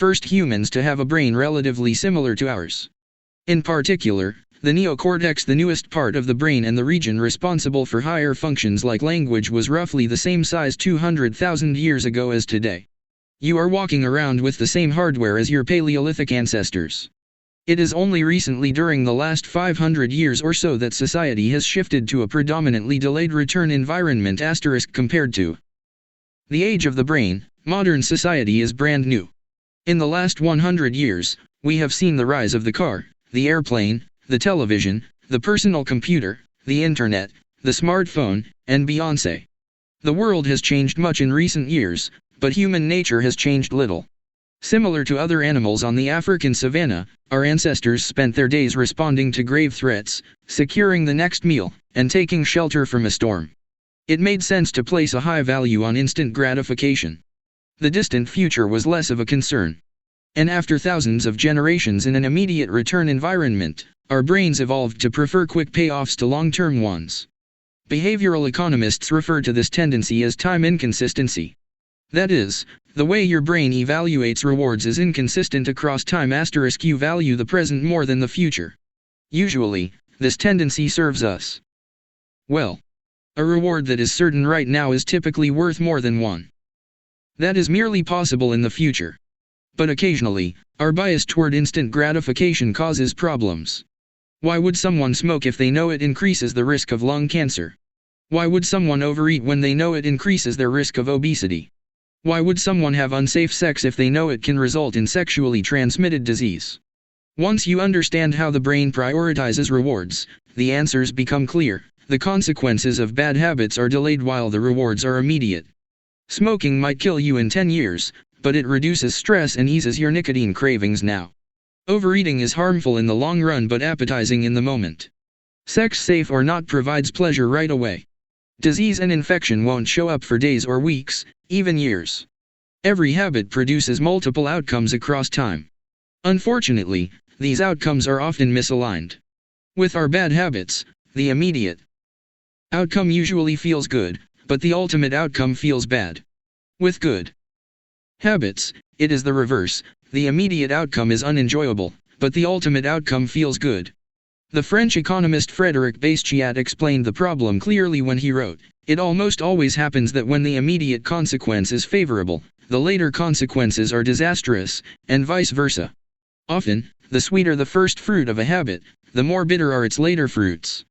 first humans to have a brain relatively similar to ours. In particular, the neocortex, the newest part of the brain and the region responsible for higher functions like language, was roughly the same size 200,000 years ago as today. You are walking around with the same hardware as your Paleolithic ancestors. It is only recently, during the last 500 years or so, that society has shifted to a predominantly delayed return environment * compared to the age of the brain. Modern society is brand new. In the last 100 years, we have seen the rise of the car, the airplane, the television, the personal computer, the internet, the smartphone, and Beyoncé. The world has changed much in recent years, but human nature has changed little. Similar to other animals on the African savanna, our ancestors spent their days responding to grave threats, securing the next meal, and taking shelter from a storm. It made sense to place a high value on instant gratification. The distant future was less of a concern. And after thousands of generations in an immediate return environment, our brains evolved to prefer quick payoffs to long-term ones. Behavioral economists refer to this tendency as time inconsistency. That is, the way your brain evaluates rewards is inconsistent across time * you value the present more than the future. Usually, this tendency serves us well. A reward that is certain right now is typically worth more than one that is merely possible in the future. But occasionally, our bias toward instant gratification causes problems. Why would someone smoke if they know it increases the risk of lung cancer? Why would someone overeat when they know it increases their risk of obesity? Why would someone have unsafe sex if they know it can result in sexually transmitted disease? Once you understand how the brain prioritizes rewards, the answers become clear. The consequences of bad habits are delayed while the rewards are immediate. Smoking might kill you in 10 years, but it reduces stress and eases your nicotine cravings now. Overeating is harmful in the long run but appetizing in the moment. Sex, safe or not, provides pleasure right away. Disease and infection won't show up for days or weeks, even years. Every habit produces multiple outcomes across time. Unfortunately, these outcomes are often misaligned. With our bad habits, the immediate outcome usually feels good, but the ultimate outcome feels bad. With good habits, it is the reverse. The immediate outcome is unenjoyable, but the ultimate outcome feels good. The French economist Frédéric Bastiat explained the problem clearly when he wrote, "It almost always happens that when the immediate consequence is favorable, the later consequences are disastrous, and vice versa. Often, the sweeter the first fruit of a habit, the more bitter are its later fruits."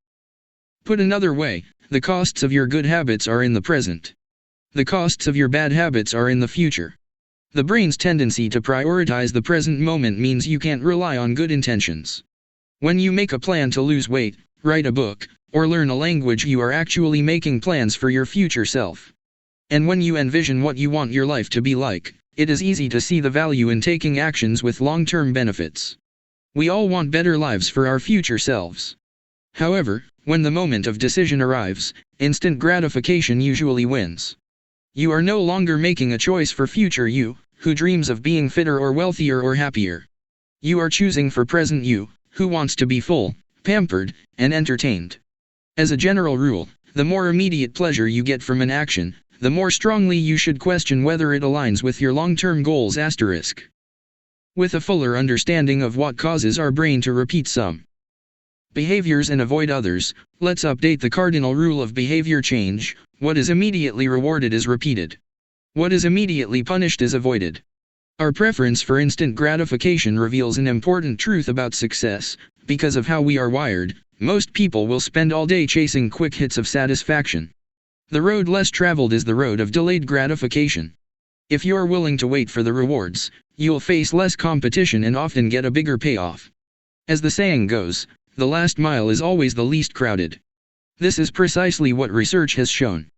Put another way, the costs of your good habits are in the present. The costs of your bad habits are in the future. The brain's tendency to prioritize the present moment means you can't rely on good intentions. When you make a plan to lose weight, write a book, or learn a language, you are actually making plans for your future self. And when you envision what you want your life to be like, it is easy to see the value in taking actions with long-term benefits. We all want better lives for our future selves. However, when the moment of decision arrives, instant gratification usually wins. You are no longer making a choice for future you, who dreams of being fitter or wealthier or happier. You are choosing for present you, who wants to be full, pampered, and entertained. As a general rule, the more immediate pleasure you get from an action, the more strongly you should question whether it aligns with your long-term goals *. With a fuller understanding of what causes our brain to repeat some behaviors and avoid others, let's update the cardinal rule of behavior change: what is immediately rewarded is repeated. What is immediately punished is avoided. Our preference for instant gratification reveals an important truth about success. Because of how we are wired, most people will spend all day chasing quick hits of satisfaction. The road less traveled is the road of delayed gratification. If you're willing to wait for the rewards, you'll face less competition and often get a bigger payoff. As the saying goes, the last mile is always the least crowded. This is precisely what research has shown.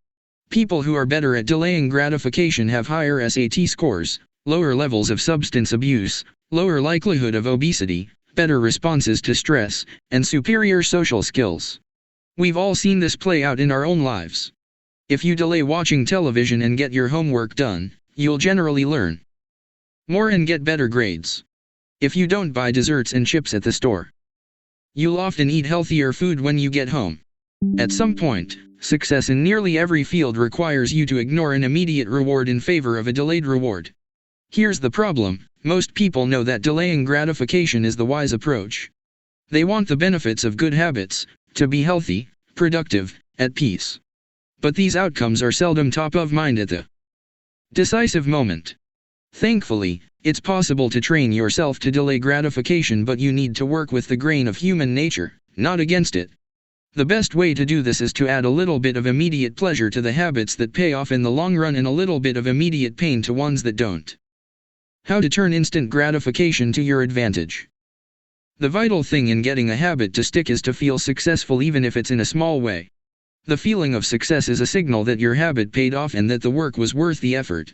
People who are better at delaying gratification have higher SAT scores, lower levels of substance abuse, lower likelihood of obesity, better responses to stress, and superior social skills. We've all seen this play out in our own lives. If you delay watching television and get your homework done, you'll generally learn more and get better grades. If you don't buy desserts and chips at the store, you'll often eat healthier food when you get home. At some point, success in nearly every field requires you to ignore an immediate reward in favor of a delayed reward. Here's the problem: most people know that delaying gratification is the wise approach. They want the benefits of good habits, to be healthy, productive, at peace. But these outcomes are seldom top of mind at the decisive moment. Thankfully, it's possible to train yourself to delay gratification, but you need to work with the grain of human nature, not against it. The best way to do this is to add a little bit of immediate pleasure to the habits that pay off in the long run and a little bit of immediate pain to ones that don't. How to turn instant gratification to your advantage. The vital thing in getting a habit to stick is to feel successful, even if it's in a small way. The feeling of success is a signal that your habit paid off and that the work was worth the effort.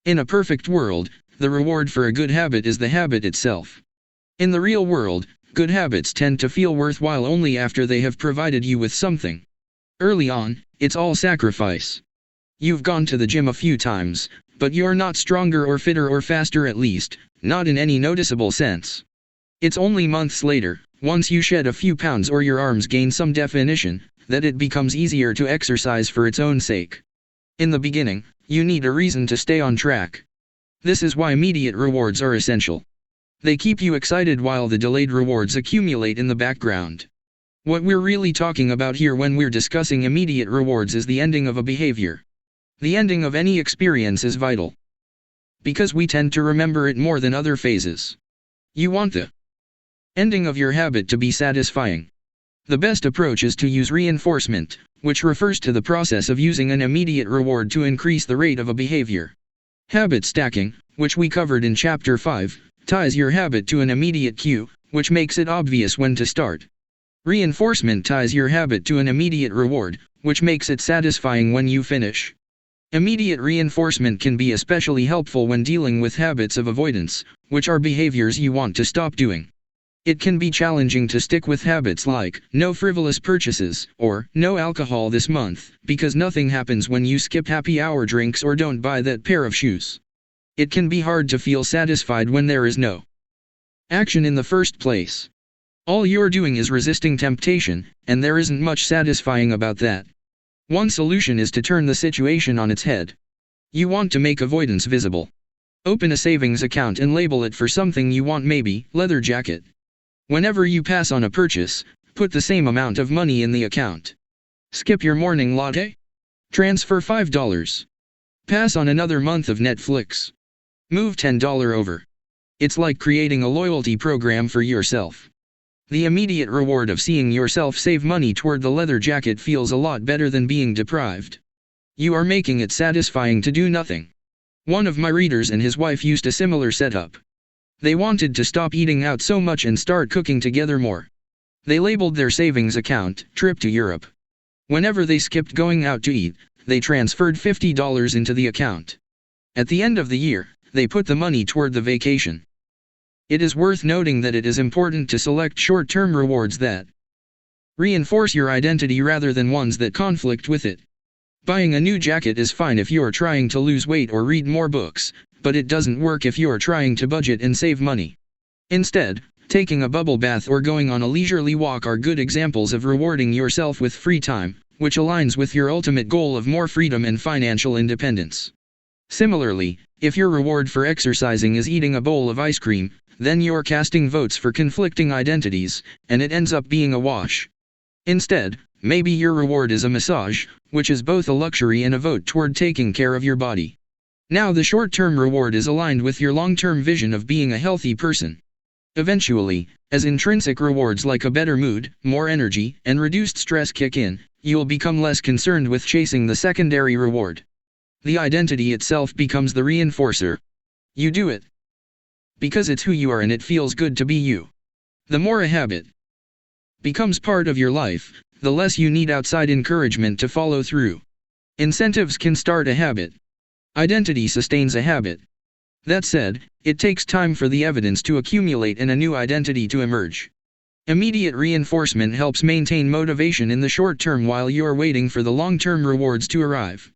In a perfect world, the reward for a good habit is the habit itself. In the real world, good habits tend to feel worthwhile only after they have provided you with something. Early on, it's all sacrifice. You've gone to the gym a few times, but you're not stronger or fitter or faster, at least, not in any noticeable sense. It's only months later, once you shed a few pounds or your arms gain some definition, that it becomes easier to exercise for its own sake. In the beginning, you need a reason to stay on track. This is why immediate rewards are essential. They keep you excited while the delayed rewards accumulate in the background. What we're really talking about here when we're discussing immediate rewards is the ending of a behavior. The ending of any experience is vital, because we tend to remember it more than other phases. You want the ending of your habit to be satisfying. The best approach is to use reinforcement, which refers to the process of using an immediate reward to increase the rate of a behavior. Habit stacking, which we covered in Chapter 5, ties your habit to an immediate cue, which makes it obvious when to start. Reinforcement ties your habit to an immediate reward, which makes it satisfying when you finish. Immediate reinforcement can be especially helpful when dealing with habits of avoidance, which are behaviors you want to stop doing. It can be challenging to stick with habits like, no frivolous purchases, or, no alcohol this month, because nothing happens when you skip happy hour drinks or don't buy that pair of shoes. It can be hard to feel satisfied when there is no action in the first place. All you're doing is resisting temptation, and there isn't much satisfying about that. One solution is to turn the situation on its head. You want to make avoidance visible. Open a savings account and label it for something you want, maybe leather jacket. Whenever you pass on a purchase, put the same amount of money in the account. Skip your morning latte? Transfer $5. Pass on another month of Netflix. Move $10 over. It's like creating a loyalty program for yourself. The immediate reward of seeing yourself save money toward the leather jacket feels a lot better than being deprived. You are making it satisfying to do nothing. One of my readers and his wife used a similar setup. They wanted to stop eating out so much and start cooking together more. They labeled their savings account, Trip to Europe. Whenever they skipped going out to eat, they transferred $50 into the account. At the end of the year, they put the money toward the vacation. It is worth noting that it is important to select short-term rewards that reinforce your identity rather than ones that conflict with it. Buying a new jacket is fine if you're trying to lose weight or read more books, but it doesn't work if you're trying to budget and save money. Instead, taking a bubble bath or going on a leisurely walk are good examples of rewarding yourself with free time, which aligns with your ultimate goal of more freedom and financial independence. Similarly, if your reward for exercising is eating a bowl of ice cream, then you're casting votes for conflicting identities, and it ends up being a wash. Instead, maybe your reward is a massage, which is both a luxury and a vote toward taking care of your body. Now the short-term reward is aligned with your long-term vision of being a healthy person. Eventually, as intrinsic rewards like a better mood, more energy, and reduced stress kick in, you'll become less concerned with chasing the secondary reward. The identity itself becomes the reinforcer. You do it because it's who you are and it feels good to be you. The more a habit becomes part of your life, the less you need outside encouragement to follow through. Incentives can start a habit. Identity sustains a habit. That said, it takes time for the evidence to accumulate and a new identity to emerge. Immediate reinforcement helps maintain motivation in the short term while you're waiting for the long-term rewards to arrive.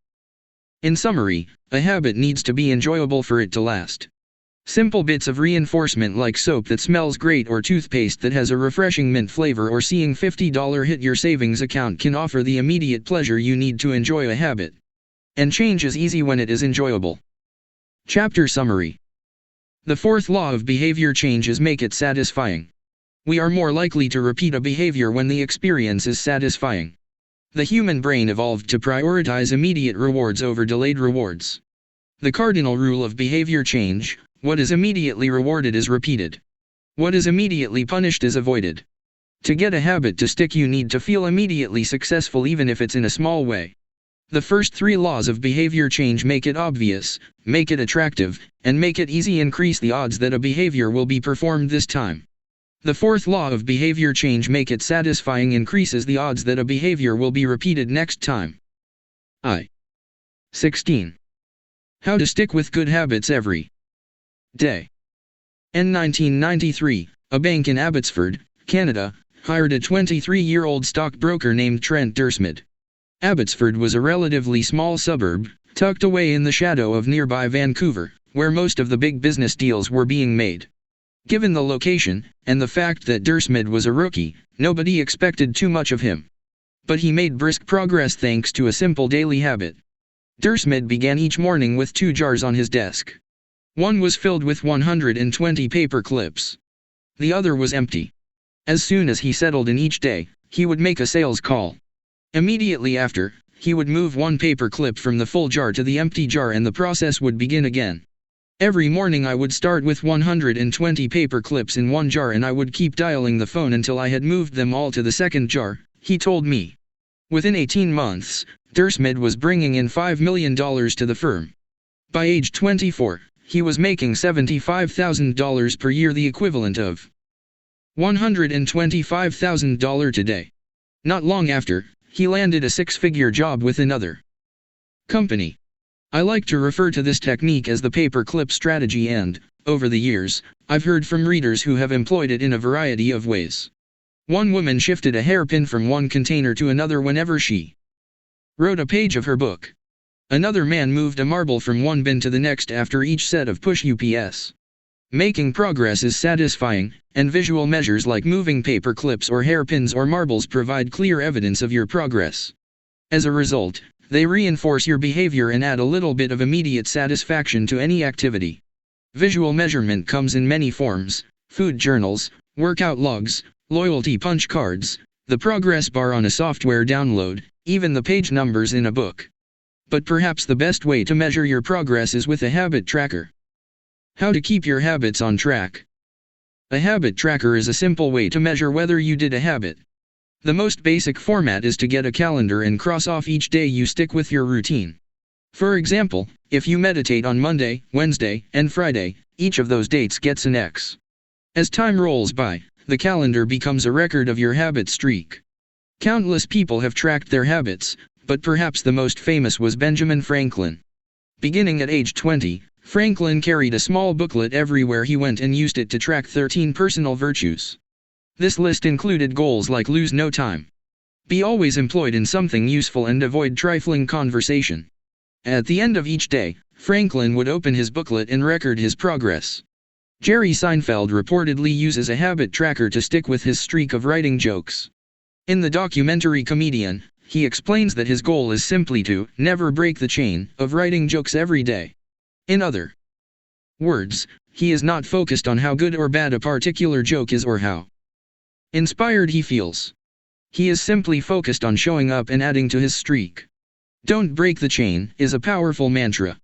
In summary, a habit needs to be enjoyable for it to last. Simple bits of reinforcement like soap that smells great or toothpaste that has a refreshing mint flavor or seeing $50 hit your savings account can offer the immediate pleasure you need to enjoy a habit. And change is easy when it is enjoyable. Chapter Summary. The fourth law of behavior change is make it satisfying. We are more likely to repeat a behavior when the experience is satisfying. The human brain evolved to prioritize immediate rewards over delayed rewards. The cardinal rule of behavior change: what is immediately rewarded is repeated. What is immediately punished is avoided. To get a habit to stick, you need to feel immediately successful, even if it's in a small way. The first three laws of behavior change: make it obvious, make it attractive, and make it easy, increase the odds that a behavior will be performed this time. The fourth law of behavior change: make it satisfying, increases the odds that a behavior will be repeated next time. 16. How to stick with good habits every day. In 1993, a bank in Abbotsford, Canada, hired a 23-year-old stockbroker named Trent Dursmid. Abbotsford was a relatively small suburb, tucked away in the shadow of nearby Vancouver, where most of the big business deals were being made. Given the location, and the fact that Dursmid was a rookie, nobody expected too much of him. But he made brisk progress thanks to a simple daily habit. Dursmid began each morning with 2 jars on his desk. One was filled with 120 paper clips. The other was empty. As soon as he settled in each day, he would make a sales call. Immediately after, he would move 1 paper clip from the full jar to the empty jar, and the process would begin again. Every morning I would start with 120 paper clips in 1 jar, and I would keep dialing the phone until I had moved them all to the second jar, he told me. Within 18 months, Dursmid was bringing in $5 million to the firm. By age 24, he was making $75,000 per year, the equivalent of $125,000 today. Not long after, he landed a 6-figure job with another company. I like to refer to this technique as the paper clip strategy, and, over the years, I've heard from readers who have employed it in a variety of ways. One woman shifted a hairpin from one container to another whenever she wrote a page of her book. Another man moved a marble from one bin to the next after each set of push UPS. Making progress is satisfying, and visual measures like moving paper clips or hairpins or marbles provide clear evidence of your progress. As a result, they reinforce your behavior and add a little bit of immediate satisfaction to any activity. Visual measurement comes in many forms: food journals, workout logs, loyalty punch cards, the progress bar on a software download, even the page numbers in a book. But perhaps the best way to measure your progress is with a habit tracker. How to keep your habits on track. A habit tracker is a simple way to measure whether you did a habit. The most basic format is to get a calendar and cross off each day you stick with your routine. For example, if you meditate on Monday, Wednesday, and Friday, each of those dates gets an X. As time rolls by, the calendar becomes a record of your habit streak. Countless people have tracked their habits, but perhaps the most famous was Benjamin Franklin. Beginning at age 20, Franklin carried a small booklet everywhere he went and used it to track 13 personal virtues. This list included goals like lose no time, be always employed in something useful, and avoid trifling conversation. At the end of each day, Franklin would open his booklet and record his progress. Jerry Seinfeld reportedly uses a habit tracker to stick with his streak of writing jokes. In the documentary Comedian, he explains that his goal is simply to never break the chain of writing jokes every day. In other words, he is not focused on how good or bad a particular joke is or how inspired he feels. He is simply focused on showing up and adding to his streak. Don't break the chain is a powerful mantra.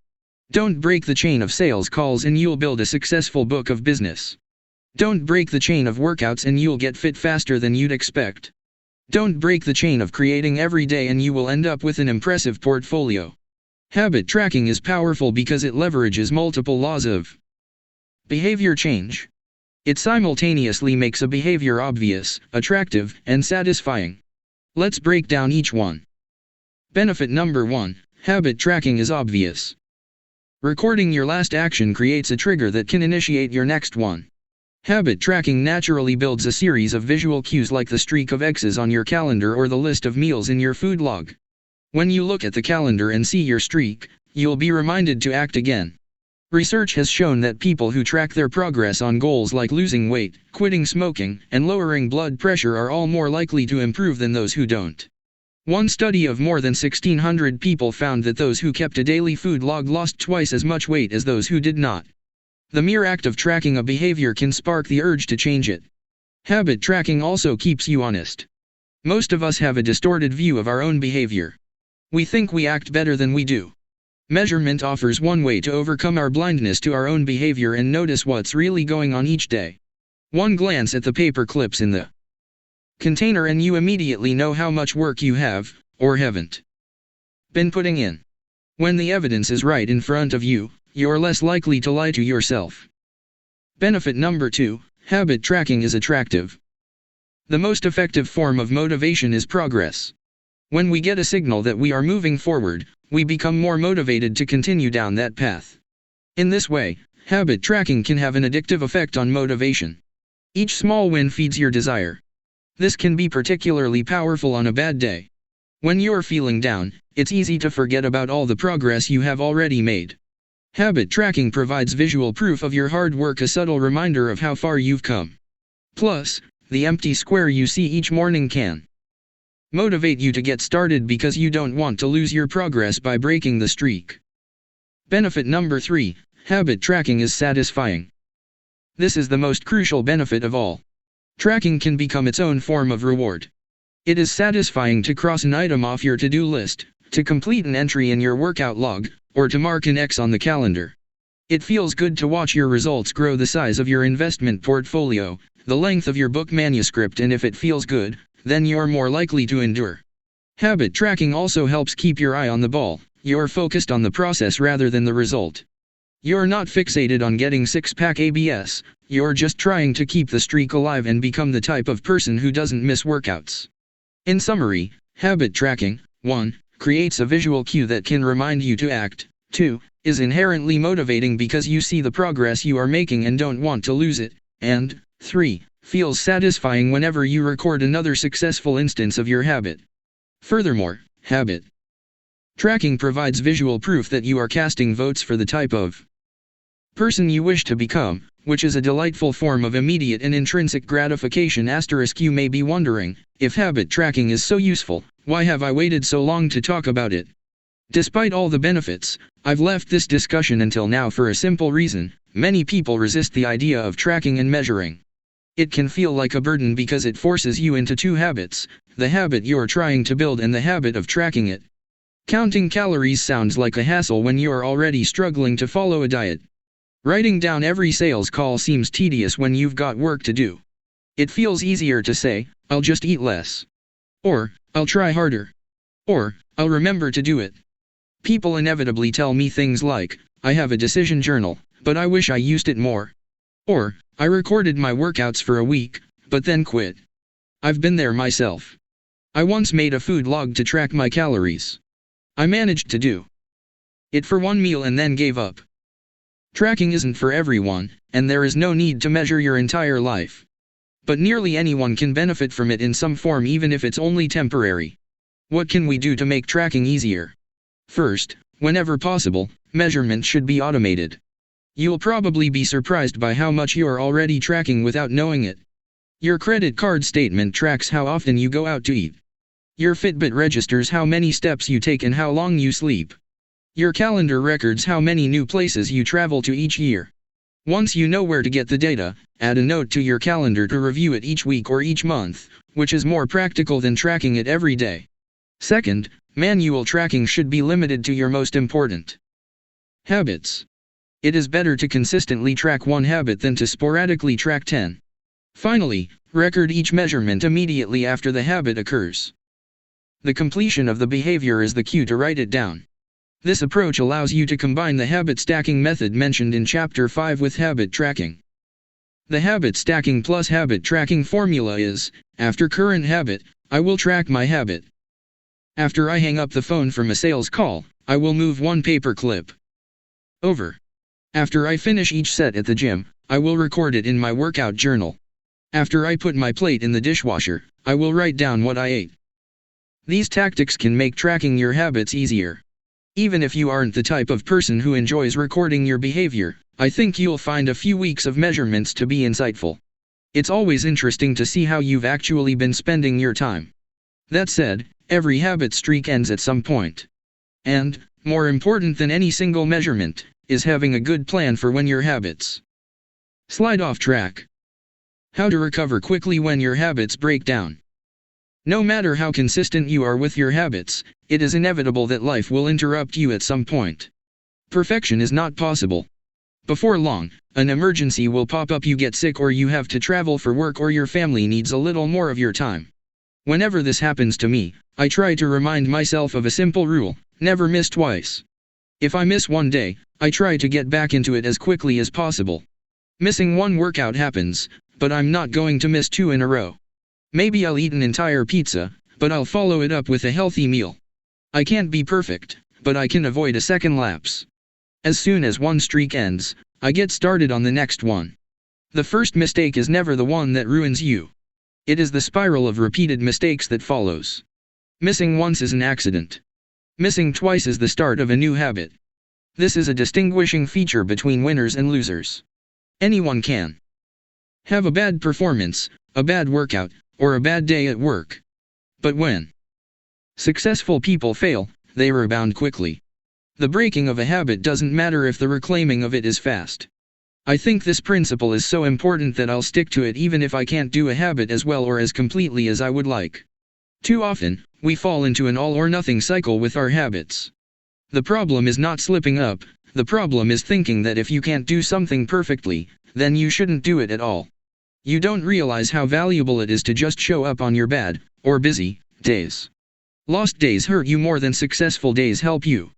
Don't break the chain of sales calls and you'll build a successful book of business. Don't break the chain of workouts and you'll get fit faster than you'd expect. Don't break the chain of creating every day and you will end up with an impressive portfolio. Habit tracking is powerful because it leverages multiple laws of behavior change. It simultaneously makes a behavior obvious, attractive, and satisfying. Let's break down each one. Benefit number 1: habit tracking is obvious. Recording your last action creates a trigger that can initiate your next one. Habit tracking naturally builds a series of visual cues like the streak of X's on your calendar or the list of meals in your food log. When you look at the calendar and see your streak, you'll be reminded to act again. Research has shown that people who track their progress on goals like losing weight, quitting smoking, and lowering blood pressure are all more likely to improve than those who don't. One study of more than 1,600 people found that those who kept a daily food log lost twice as much weight as those who did not. The mere act of tracking a behavior can spark the urge to change it. Habit tracking also keeps you honest. Most of us have a distorted view of our own behavior. We think we act better than we do. Measurement offers one way to overcome our blindness to our own behavior and notice what's really going on each day. One glance at the paper clips in the container and you immediately know how much work you have, or haven't, been putting in. When the evidence is right in front of you, you're less likely to lie to yourself. Benefit number 2, habit tracking is attractive. The most effective form of motivation is progress. When we get a signal that we are moving forward, we become more motivated to continue down that path. In this way, habit tracking can have an addictive effect on motivation. Each small win feeds your desire. This can be particularly powerful on a bad day. When you're feeling down, it's easy to forget about all the progress you have already made. Habit tracking provides visual proof of your hard work, a subtle reminder of how far you've come. Plus, the empty square you see each morning can motivate you to get started because you don't want to lose your progress by breaking the streak. Benefit number 3, habit tracking is satisfying. This is the most crucial benefit of all. Tracking can become its own form of reward. It is satisfying to cross an item off your to-do list, to complete an entry in your workout log, or to mark an X on the calendar. It feels good to watch your results grow, the size of your investment portfolio, the length of your book manuscript, and if it feels good, then you're more likely to endure. Habit tracking also helps keep your eye on the ball. You're focused on the process rather than the result. You're not fixated on getting six-pack abs, you're just trying to keep the streak alive and become the type of person who doesn't miss workouts. In summary, habit tracking, 1. Creates a visual cue that can remind you to act. 2. Is inherently motivating because you see the progress you are making and don't want to lose it. And 3. Feels satisfying whenever you record another successful instance of your habit. Furthermore, habit tracking provides visual proof that you are casting votes for the type of person you wish to become, which is a delightful form of immediate and intrinsic gratification. You may be wondering, if habit tracking is so useful, why have I waited so long to talk about it? Despite all the benefits, I've left this discussion until now for a simple reason: many people resist the idea of tracking and measuring. It can feel like a burden because it forces you into two habits: the habit you're trying to build and the habit of tracking it. Counting calories sounds like a hassle when you're already struggling to follow a diet. Writing down every sales call seems tedious when you've got work to do. It feels easier to say, "I'll just eat less," or "I'll try harder," or "I'll remember to do it." People inevitably tell me things like, "I have a decision journal, but I wish I used it more," or "I recorded my workouts for a week, but then quit." I've been there myself. I once made a food log to track my calories. I managed to do it for one meal and then gave up. Tracking isn't for everyone, and there is no need to measure your entire life. But nearly anyone can benefit from it in some form, even if it's only temporary. What can we do to make tracking easier? First, whenever possible, measurement should be automated. You'll probably be surprised by how much you're already tracking without knowing it. Your credit card statement tracks how often you go out to eat. Your Fitbit registers how many steps you take and how long you sleep. Your calendar records how many new places you travel to each year. Once you know where to get the data, add a note to your calendar to review it each week or each month, which is more practical than tracking it every day. Second, manual tracking should be limited to your most important habits. It is better to consistently track one habit than to sporadically track 10. Finally, record each measurement immediately after the habit occurs. The completion of the behavior is the cue to write it down. This approach allows you to combine the habit stacking method mentioned in Chapter 5 with habit tracking. The habit stacking plus habit tracking formula is: after current habit, I will track my habit. After I hang up the phone from a sales call, I will move one paper clip over. After I finish each set at the gym, I will record it in my workout journal. After I put my plate in the dishwasher, I will write down what I ate. These tactics can make tracking your habits easier. Even if you aren't the type of person who enjoys recording your behavior, I think you'll find a few weeks of measurements to be insightful. It's always interesting to see how you've actually been spending your time. That said, every habit streak ends at some point. And, more important than any single measurement, is having a good plan for when your habits slide off track. How to recover quickly when your habits break down. No matter how consistent you are with your habits, it is inevitable that life will interrupt you at some point. Perfection is not possible. Before long, an emergency will pop up, you get sick, or you have to travel for work, or your family needs a little more of your time. Whenever this happens to me, I try to remind myself of a simple rule: never miss twice. If I miss one day, I try to get back into it as quickly as possible. Missing one workout happens, but I'm not going to miss 2 in a row. Maybe I'll eat an entire pizza, but I'll follow it up with a healthy meal. I can't be perfect, but I can avoid a second lapse. As soon as one streak ends, I get started on the next one. The first mistake is never the one that ruins you. It is the spiral of repeated mistakes that follows. Missing once is an accident. Missing twice is the start of a new habit. This is a distinguishing feature between winners and losers. Anyone can have a bad performance, a bad workout, or a bad day at work. But when successful people fail, they rebound quickly. The breaking of a habit doesn't matter if the reclaiming of it is fast. I think this principle is so important that I'll stick to it even if I can't do a habit as well or as completely as I would like. Too often, we fall into an all-or-nothing cycle with our habits. The problem is not slipping up, the problem is thinking that if you can't do something perfectly, then you shouldn't do it at all. You don't realize how valuable it is to just show up on your bad, or busy, days. Lost days hurt you more than successful days help you.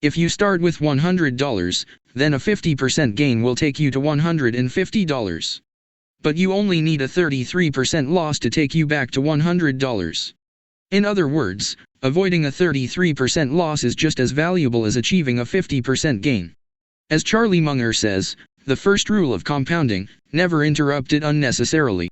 If you start with $100, then a 50% gain will take you to $150. But you only need a 33% loss to take you back to $100. In other words, avoiding a 33% loss is just as valuable as achieving a 50% gain. As Charlie Munger says, the first rule of compounding: never interrupt it unnecessarily.